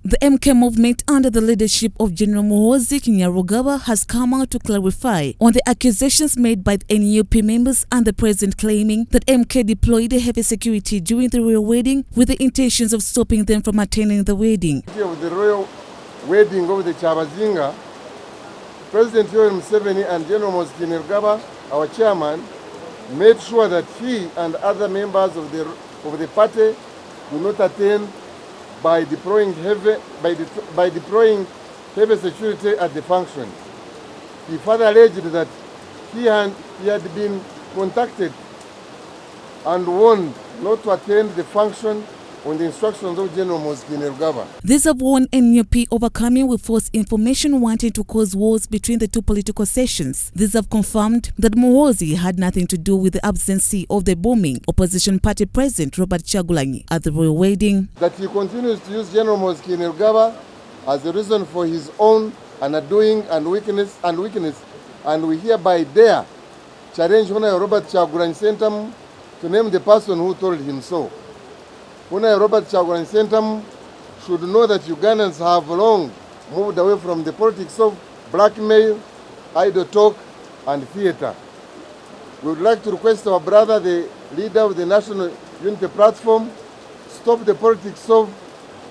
The MK movement under the leadership of General Muhoozi Kainerugaba has come out to clarify on the accusations made by the NUP members and the president claiming that MK deployed heavy security during the royal wedding with the intentions of stopping them from attending the wedding. The royal wedding of the Kyabazinga, President Museveni and General Muhoozi Kainerugaba, our chairman, made sure that he and other members of the party do not attend by deploying heavy security at the function. He further alleged that he had been contacted and warned not to attend the function on the instructions of General Muhoozi Kainerugaba. These have warned NUP overcoming with false information wanting to cause wars between the two political sections. These have confirmed that Muhoozi had nothing to do with the absence of the bombing opposition party president Robert Kyagulanyi at the royal wedding. That he continues to use General Muhoozi Kainerugaba as a reason for his own undoing and weakness, and we hereby dare challenge Honorable Robert Kyagulanyi Centum to name the person who told him so. Honorable Robert Kyagulanyi Centum should know that Ugandans have long moved away from the politics of blackmail, idle talk, and theater. We would like to request our brother, the leader of the National Unity Platform, stop the politics of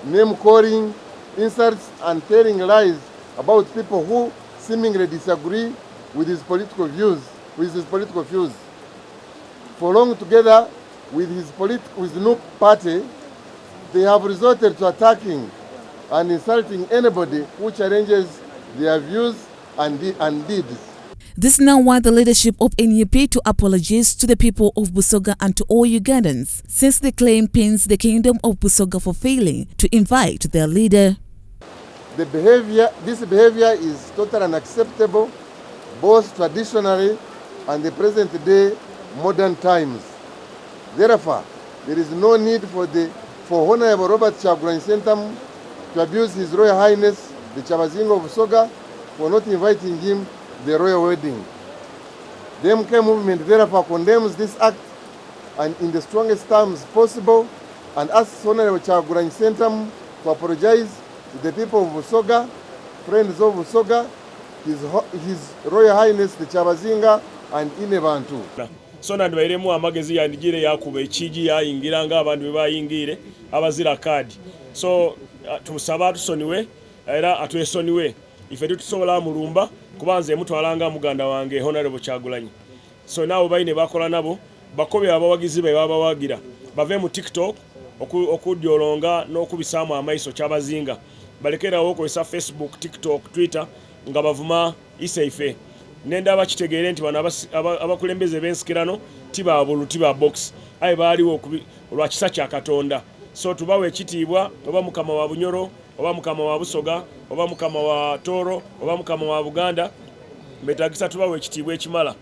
name-calling, insults, and telling lies about people who seemingly disagree with his political views. For long together with the NUP party, they have resorted to attacking and insulting anybody who challenges their views and deeds. This now wants the leadership of NUP to apologize to the people of Busoga and to all Ugandans, since the claim pins the kingdom of Busoga for failing to invite their leader. This behavior is totally unacceptable, both traditionally and the present day modern times. Therefore, there is no need for Honorable Robert Kyagulanyi Centum to abuse His Royal Highness the Kyabazinga of Busoga for not inviting him to the royal wedding. The MK movement therefore condemns this act and in the strongest terms possible and asks Honorable Kyagulanyi Centum to apologize to the people of Busoga, friends of Busoga, His Royal Highness the Kyabazinga and Inebantu. So nandwairemu amagezi yandigire yakuba ekiji yayingiranga abantu bebayingire abazira kadi. So tusaba tusoniwe era atwesoniwe ife tusobola mulumba kubanze mutwalanga muganda wange Honorable Kyagulanyi. So nabo bayine bakola nabo bakobe abawagizi be babawagira bave mu TikTok okudyolonga n'okubisaamu amaiso Kyabazinga balekerawo okozesa Facebook, TikTok, Twitter nga bavuma iseife. Nenda bakitegeere nti bano abakulembeze b'ensikirano tiba bulu tiba box aye baaliwo olwa kisa kya Katonda. So tubawe ekitiibwa oba mukama wa Bunyoro oba mukama wa Busoga oba mukama wa Toro oba mukama wa Buganda betagisa tubawe ekitiibwa ekimala.